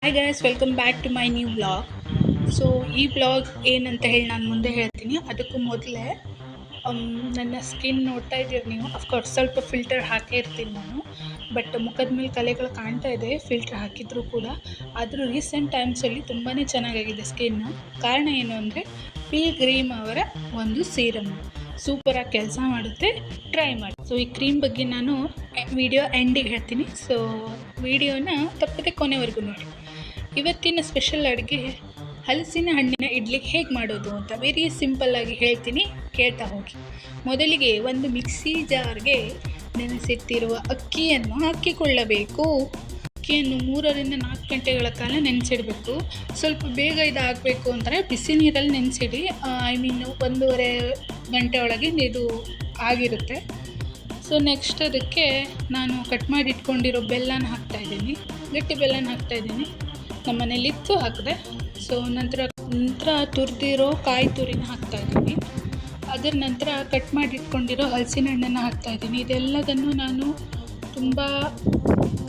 Hi guys, welcome back to my new vlog. So ಈ vlog ಏನಂತ ಹೇಳಿ ನಾನು ಮುಂದೆ ಹೇಳ್ತೀನಿ. ಅದಕ್ಕೂ ಮೊದಲೇ ನನ್ನ ಸ್ಕಿನ್ ನೋಡ್ತಾ ಇದ್ದೀರಿ ನೀವು. ಅಫ್ಕೋರ್ಸ್ ಸ್ವಲ್ಪ ಫಿಲ್ಟರ್ ಹಾಕೇ ಇರ್ತೀನಿ ನಾನು, ಬಟ್ ಮುಖದ ಮೇಲೆ ಕಲೆಗಳು ಕಾಣ್ತಾ ಇದೆ ಫಿಲ್ಟರ್ ಹಾಕಿದರೂ ಕೂಡ. ಆದರೂ ರೀಸೆಂಟ್ ಟೈಮ್ಸಲ್ಲಿ ತುಂಬಾ ಚೆನ್ನಾಗಾಗಿದೆ ಸ್ಕಿನ್ನು. ಕಾರಣ ಏನು ಅಂದರೆ ಪಿಲ್ಗ್ರಿಮ್ ಅವರ ಒಂದು ಸೀರಮ್ ಸೂಪರಾಗಿ ಕೆಲಸ ಮಾಡುತ್ತೆ, ಟ್ರೈ ಮಾಡಿ. ಸೊ ಈ ಕ್ರೀಮ್ ಬಗ್ಗೆ ನಾನು ವಿಡಿಯೋ ಎಂಡಿಗೆ ಹೇಳ್ತೀನಿ. ಸೊ ವಿಡಿಯೋನ ತಪ್ಪದೆ ಕೊನೆವರೆಗೂ ನೋಡಿ. ಇವತ್ತಿನ ಸ್ಪೆಷಲ್ ಅಡುಗೆ ಹಲಸಿನ ಹಣ್ಣಿನ ಇಡ್ಲಿಗೆ ಹೇಗೆ ಮಾಡೋದು ಅಂತ ವೆರಿ ಸಿಂಪಲ್ಲಾಗಿ ಹೇಳ್ತೀನಿ, ಕೇಳ್ತಾ ಹೋಗಿ. ಮೊದಲಿಗೆ ಒಂದು ಮಿಕ್ಸಿ ಜಾರ್ಗೆ ನೆನೆಸಿಟ್ಟಿರುವ ಅಕ್ಕಿಯನ್ನು ಹಾಕಿಕೊಳ್ಳಬೇಕು. ಅಕ್ಕಿಯನ್ನು 3 ರಿಂದ 4 ಗಂಟೆಗಳ ಕಾಲ ನೆನೆಸಿಡಬೇಕು. ಸ್ವಲ್ಪ ಬೇಗ ಇದಾಗಬೇಕು ಅಂದರೆ ಬಿಸಿ ನೀರಲ್ಲಿ ನೆನೆಸಿಡಿ. ಐ ಮೀನ್ 1.5 ಗಂಟೆ ಒಳಗೆ ಇದು ಆಗಿರುತ್ತೆ. ಸೊ ನೆಕ್ಸ್ಟ್ ಅದಕ್ಕೆ ನಾನು ಕಟ್ ಮಾಡಿ ಇಟ್ಕೊಂಡಿರೋ ಬೆಲ್ಲನ ಹಾಕ್ತಾಯಿದ್ದೀನಿ, ಗಟ್ಟಿ ಬೆಲ್ಲನ ಹಾಕ್ತಾಯಿದ್ದೀನಿ. ನಮ್ಮ ಮನೇಲಿತ್ತು ಹಾಕಿದೆ. ಸೊ ನಂತರ ತುರಿದಿರೋ ಕಾಯಿ ತುರಿನ ಹಾಕ್ತಾಯಿದ್ದೀನಿ. ಅದರ ನಂತರ ಕಟ್ ಮಾಡಿ ಇಟ್ಕೊಂಡಿರೋ ಹಲಸಿನ ಹಣ್ಣನ್ನು ಹಾಕ್ತಾಯಿದ್ದೀನಿ. ಇದೆಲ್ಲದನ್ನು ನಾನು ತುಂಬ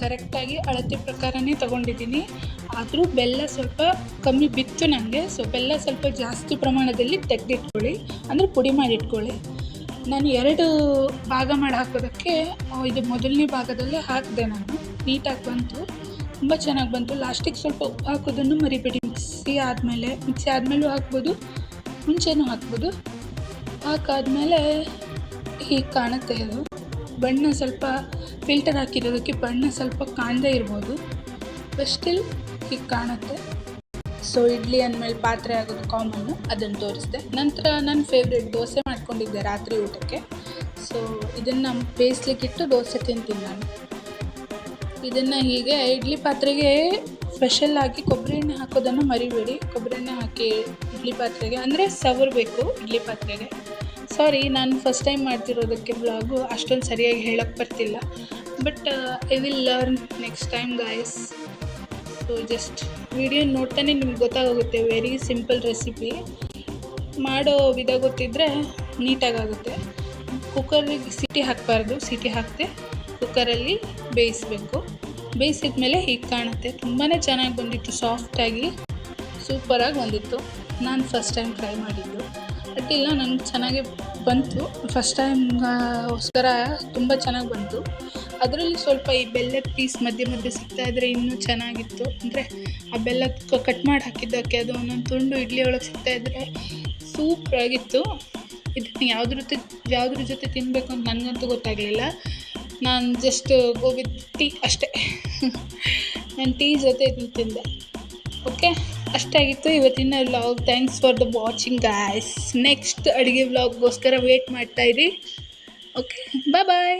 ಕರೆಕ್ಟಾಗಿ ಅಳತೆ ಪ್ರಕಾರನೇ ತೊಗೊಂಡಿದ್ದೀನಿ. ಆದರೂ ಬೆಲ್ಲ ಸ್ವಲ್ಪ ಕಮ್ಮಿ ಬಿತ್ತು ನನಗೆ. ಸೊ ಬೆಲ್ಲ ಸ್ವಲ್ಪ ಜಾಸ್ತಿ ಪ್ರಮಾಣದಲ್ಲಿ ತೆಗೆದಿಟ್ಕೊಳ್ಳಿ, ಅಂದರೆ ಪುಡಿ ಮಾಡಿ ಇಟ್ಕೊಳ್ಳಿ. ನಾನು 2 ಭಾಗ ಮಾಡಿ ಹಾಕೋದಕ್ಕೆ ಇದು ಮೊದಲನೇ ಭಾಗದಲ್ಲೇ ಹಾಕಿದೆ. ನಾನು ನೀಟಾಗಿ ಬಂತು, ತುಂಬ ಚೆನ್ನಾಗಿ ಬಂತು. ಲಾಸ್ಟಿಗೆ ಸ್ವಲ್ಪ ಉಪ್ಪು ಹಾಕೋದನ್ನು ಮರಿಬೇಡಿ. ಮಿಕ್ಸಿ ಆದಮೇಲೂ ಹಾಕ್ಬೋದು, ಮುಂಚೆನೂ ಹಾಕ್ಬೋದು. ಹಾಕಾದ್ಮೇಲೆ ಹೀಗೆ ಕಾಣುತ್ತೆ. ಇದು ಬಣ್ಣ ಸ್ವಲ್ಪ ಫಿಲ್ಟರ್ ಹಾಕಿರೋದಕ್ಕೆ ಬಣ್ಣ ಸ್ವಲ್ಪ ಕಾಣದೇ ಇರ್ಬೋದು, ಬಟ್ ಸ್ಟಿಲ್ ಹೀಗೆ ಕಾಣುತ್ತೆ. ಸೊ ಇಡ್ಲಿ ಅಂದಮೇಲೆ ಪಾತ್ರೆ ಆಗೋದು ಕಾಮನ್ನು, ಅದನ್ನು ತೋರಿಸಿದೆ. ನಂತರ ನನ್ನ ಫೇವ್ರೆಟ್ ದೋಸೆ ಮಾಡ್ಕೊಂಡಿದ್ದೆ ರಾತ್ರಿ ಊಟಕ್ಕೆ. ಸೊ ಇದನ್ನು ಬೇಯಿಸ್ಲಿಕ್ಕಿಟ್ಟು ದೋಸೆ ತಿಂತೀನಿ ನಾನು. ಇದನ್ನು ಹೀಗೆ ಇಡ್ಲಿ ಪಾತ್ರೆಗೆ ಸ್ಪೆಷಲ್ಲಾಗಿ ಕೊಬ್ಬರಿ ಎಣ್ಣೆ ಹಾಕೋದನ್ನು ಮರಿಬೇಡಿ. ಕೊಬ್ಬರಿ ಎಣ್ಣೆ ಹಾಕಿ ಇಡ್ಲಿ ಪಾತ್ರೆಗೆ, ಅಂದರೆ ಸವರಬೇಕು ಇಡ್ಲಿ ಪಾತ್ರೆಗೆ. ಸಾರಿ, ನಾನು ಫಸ್ಟ್ ಟೈಮ್ ಮಾಡ್ತಿರೋದಕ್ಕೆ ವ್ಲಾಗು ಅಷ್ಟೊಂದು ಸರಿಯಾಗಿ ಹೇಳೋಕ್ಕೆ ಬರ್ತಿಲ್ಲ, but I will learn next time guys. So just video ನೋಡ್ತಾನೆ ನಿಮ್ಗೆ ಗೊತ್ತಾಗುತ್ತೆ. Very simple recipe. ಮಾಡೋ ವಿಧ ಗೊತ್ತಿದ್ದರೆ ನೀಟಾಗುತ್ತೆ. ಕುಕ್ಕರಿಗೆ ಸಿಟಿ ಹಾಕಬಾರ್ದು, ಸಿಟಿ ಹಾಕದೆ ಕುಕ್ಕರಲ್ಲಿ ಬೇಯಿಸಬೇಕು. ಬೇಯಿಸಿದ ಮೇಲೆ ಹೀಗೆ ಕಾಣುತ್ತೆ. ತುಂಬಾ ಚೆನ್ನಾಗಿ ಬಂದಿತ್ತು, ಸಾಫ್ಟಾಗಿ ಸೂಪರಾಗಿ ಬಂದಿತ್ತು. ನಾನು ಫಸ್ಟ್ ಟೈಮ್ ಟ್ರೈ ಮಾಡಿದ್ದು, ಅಡ್ಡಿಲ್ಲ, ನನಗೆ ಚೆನ್ನಾಗೇ ಬಂತು. ಫಸ್ಟ್ ಟೈಮ್ಗೋಸ್ಕರ ತುಂಬ ಚೆನ್ನಾಗಿ ಬಂತು. ಅದರಲ್ಲಿ ಸ್ವಲ್ಪ ಈ ಬೆಲ್ಲದ ಪೀಸ್ ಮಧ್ಯೆ ಮಧ್ಯೆ ಸಿಗ್ತಾಯಿದ್ರೆ ಇನ್ನೂ ಚೆನ್ನಾಗಿತ್ತು. ಅಂದರೆ ಆ ಬೆಲ್ಲ ಕಟ್ ಮಾಡಿ ಹಾಕಿದ್ದಕ್ಕೆ ಅದು ಒಂದೊಂದು ತುಂಡು ಇಡ್ಲಿ ಒಳಗೆ ಸಿಗ್ತಾಯಿದ್ರೆ ಸೂಪರಾಗಿತ್ತು. ಇದನ್ನು ಯಾವುದ್ರ ಜೊತೆ ತಿನ್ನಬೇಕು ಅಂತ ನನಗಂತೂ ಗೊತ್ತಾಗಲಿಲ್ಲ. ನಾನು ಜಸ್ಟ್ ಗೋ ವಿತ್ ಟೀ ಅಷ್ಟೇ. ನಾನು ಟೀ ಜೊತೆ ಇದನ್ನು ತಿಂದೆ. ಓಕೆ, ಅಷ್ಟಾಗಿತ್ತು ಇವತ್ತಿನ vlog. Thanks for the watching guys. Next ಅಡುಗೆ ವ್ಲಾಗ್ಗೋಸ್ಕರ ವೇಟ್ ಮಾಡ್ತಾಯಿರಿ. ಓಕೆ, ಬಾಯ್.